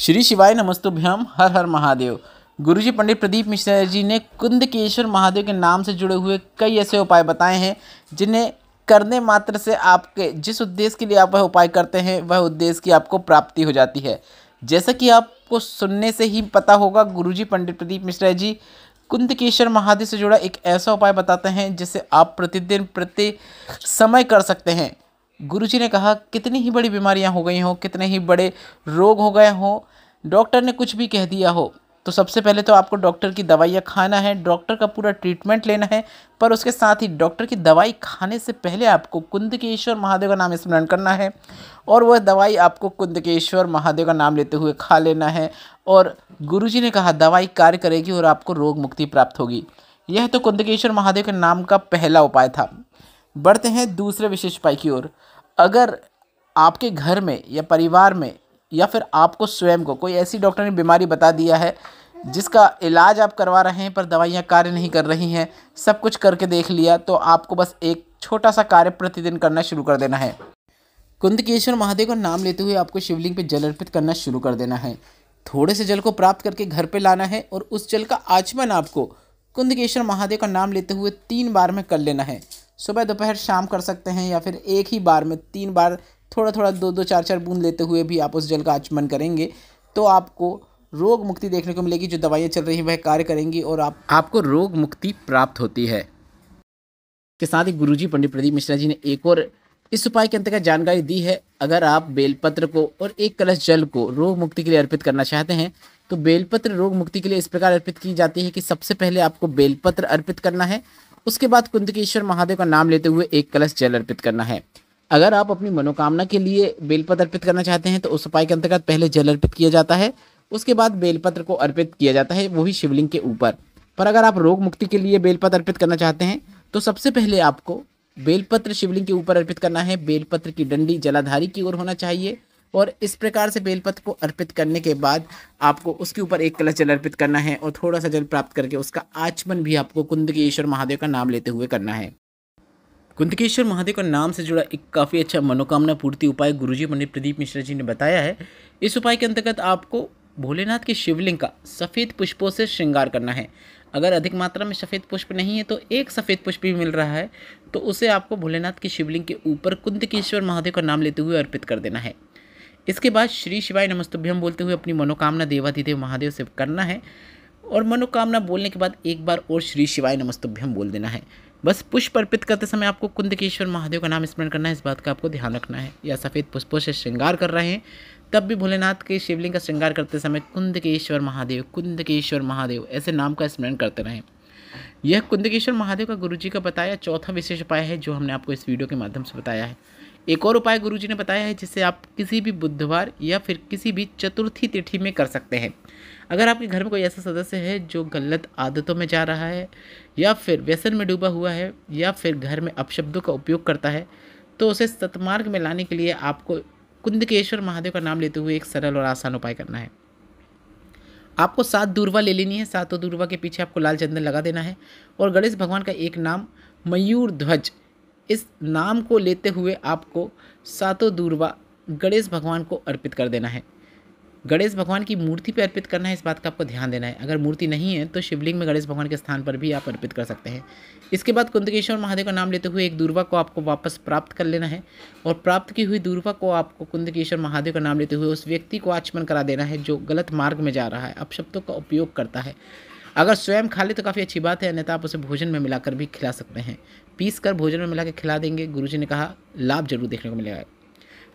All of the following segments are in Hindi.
श्री शिवाय नमस्तुभ्यम, हर हर महादेव। गुरुजी पंडित प्रदीप मिश्रा जी ने कुंदकेश्वर महादेव के नाम से जुड़े हुए कई ऐसे उपाय बताए हैं जिन्हें करने मात्र से आपके जिस उद्देश्य के लिए आप वह उपाय करते हैं वह उद्देश्य की आपको प्राप्ति हो जाती है। जैसा कि आपको सुनने से ही पता होगा, गुरुजी पंडित प्रदीप मिश्रा जी कुंदकेश्वर महादेव से जुड़ा एक ऐसा उपाय बताते हैं जिसे आप प्रतिदिन प्रति समय कर सकते हैं। गुरुजी ने कहा, कितनी ही बड़ी बीमारियां हो गई हों, कितने ही बड़े रोग हो गए हों, डॉक्टर ने कुछ भी कह दिया हो, तो सबसे पहले तो आपको डॉक्टर की दवाइयाँ खाना है, डॉक्टर का पूरा ट्रीटमेंट लेना है। पर उसके साथ ही डॉक्टर की दवाई खाने से पहले आपको कुंदकेश्वर महादेव का नाम स्मरण करना है और वह दवाई आपको कुंदकेश्वर महादेव का नाम लेते हुए खा लेना है। और गुरुजी ने कहा, दवाई कार्य करेगी और आपको रोग मुक्ति प्राप्त होगी। यह तो कुंदकेश्वर महादेव के नाम का पहला उपाय था। बढ़ते हैं दूसरे विशेष उपाय की ओर। अगर आपके घर में या परिवार में या फिर आपको स्वयं को कोई ऐसी डॉक्टर ने बीमारी बता दिया है जिसका इलाज आप करवा रहे हैं पर दवाइयाँ कार्य नहीं कर रही हैं, सब कुछ करके देख लिया, तो आपको बस एक छोटा सा कार्य प्रतिदिन करना शुरू कर देना है। कुंदकेश्वर महादेव का नाम लेते हुए आपको शिवलिंग पर जल अर्पित करना शुरू कर देना है। थोड़े से जल को प्राप्त करके घर पे लाना है और उस जल का आचमन आपको कुंदकेश्वर महादेव का नाम लेते हुए 3 बार में कर लेना है। सुबह दोपहर शाम कर सकते हैं या फिर एक ही बार में 3 बार थोड़ा थोड़ा 2-2 4-4 बूंद लेते हुए भी आप उस जल का आचमन करेंगे तो आपको रोग मुक्ति देखने को मिलेगी। जो दवाइयाँ चल रही हैं वह कार्य करेंगी और आपको रोग मुक्ति प्राप्त होती है। के साथ ही गुरुजी पंडित प्रदीप मिश्रा जी ने एक और इस उपाय के अंतर्गत जानकारी दी है। अगर आप बेलपत्र को और 1 कलश जल को रोग मुक्ति के लिए अर्पित करना चाहते हैं तो बेलपत्र रोग मुक्ति के लिए इस प्रकार अर्पित की जाती है कि सबसे पहले आपको बेलपत्र अर्पित करना है, उसके बाद कुंदकेश्वर महादेव का नाम लेते हुए 1 कलश जल अर्पित करना है। अगर आप अपनी मनोकामना के लिए बेलपत्र अर्पित करना चाहते हैं तो उस उपाय के अंतर्गत पहले जल अर्पित किया जाता है, उसके बाद बेलपत्र को अर्पित किया जाता है, वो भी शिवलिंग के ऊपर। पर अगर आप रोग मुक्ति के लिए बेलपत्र अर्पित करना चाहते हैं तो सबसे पहले आपको बेलपत्र शिवलिंग के ऊपर अर्पित करना है। बेलपत्र की डंडी जलाधारी की ओर होना चाहिए और इस प्रकार से बेलपत्र को अर्पित करने के बाद आपको उसके ऊपर 1 कलश जल अर्पित करना है और थोड़ा सा जल प्राप्त करके उसका आचमन भी आपको कुंदकेश्वर महादेव का नाम लेते हुए करना है। कुंदकेश्वर महादेव का नाम से जुड़ा एक काफ़ी अच्छा मनोकामना पूर्ति उपाय गुरुजी पंडित प्रदीप मिश्रा जी ने बताया है। इस उपाय के अंतर्गत आपको भोलेनाथ की शिवलिंग का सफ़ेद पुष्पों से श्रृंगार करना है। अगर अधिक मात्रा में सफ़ेद पुष्प नहीं है तो एक सफ़ेद पुष्प भी मिल रहा है तो उसे आपको भोलेनाथ की शिवलिंग के ऊपर कुंदकेश्वर महादेव का नाम लेते हुए अर्पित कर देना है। इसके बाद श्री शिवाय नमस्तुभ्यम बोलते हुए अपनी मनोकामना देवाधिदेव महादेव से करना है और मनोकामना बोलने के बाद एक बार और श्री शिवाय नमस्तुभ्यम बोल देना है। बस पुष्प अर्पित करते समय आपको कुंदकेश्वर महादेव का नाम स्मरण करना है, इस बात का आपको ध्यान रखना है। या सफ़ेद पुष्पों से श्रृंगार कर रहे हैं तब भी भोलेनाथ के शिवलिंग का श्रृंगार करते समय कुंदकेश्वर महादेव ऐसे नाम का स्मरण करते रहें। यह कुंदकेश्वर महादेव का गुरुजी का बताया चौथा विशेष उपाय है जो हमने आपको इस वीडियो के माध्यम से बताया है। एक और उपाय गुरुजी ने बताया है जिसे आप किसी भी बुधवार या फिर किसी भी चतुर्थी तिथि में कर सकते हैं। अगर आपके घर में कोई ऐसा सदस्य है जो गलत आदतों में जा रहा है या फिर व्यसन में डूबा हुआ है या फिर घर में अपशब्दों का उपयोग करता है तो उसे सतमार्ग में लाने के लिए आपको कुंदकेश्वर महादेव का नाम लेते हुए एक सरल और आसान उपाय करना है। आपको 7 दूर्वा ले लेनी है। 7 दूर्वा के पीछे आपको लाल चंदन लगा देना है और गणेश भगवान का एक नाम मयूर ध्वज, इस नाम को लेते हुए आपको 7 दूर्वा गणेश भगवान को अर्पित कर देना है। गणेश भगवान की मूर्ति पे अर्पित करना है, इस बात का आपको ध्यान देना है। अगर मूर्ति नहीं है तो शिवलिंग में गणेश भगवान के स्थान पर भी आप अर्पित कर सकते हैं। इसके बाद कुंदकेश्वर महादेव का नाम लेते हुए एक दूर्वा को आपको वापस प्राप्त कर लेना है और प्राप्त की हुई दूर्वा को आपको कुंदकेश्वर महादेव का नाम लेते हुए उस व्यक्ति को आचमन करा देना है जो गलत मार्ग में जा रहा है, अपशब्दों का उपयोग करता है। अगर स्वयं खा ले तो काफ़ी अच्छी बात है, अन्यथा आप उसे भोजन में मिलाकर भी खिला सकते हैं। पीस कर भोजन में मिला के खिला देंगे, गुरुजी ने कहा लाभ जरूर देखने को मिलेगा।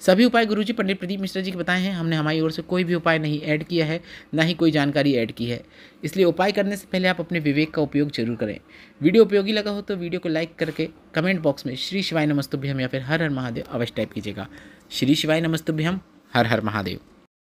सभी उपाय गुरुजी पंडित प्रदीप मिश्रा जी के बताए हैं। हमने हमारी ओर से कोई भी उपाय नहीं ऐड किया है, ना ही कोई जानकारी ऐड की है, इसलिए उपाय करने से पहले आप अपने विवेक का उपयोग जरूर करें। वीडियो उपयोगी लगा हो तो वीडियो को लाइक करके कमेंट बॉक्स में श्री शिवाय नमस्तुभ्यम या फिर हर हर महादेव अवश्य टाइप कीजिएगा। श्री शिवाय नमस्तुभ्यम, हर हर महादेव।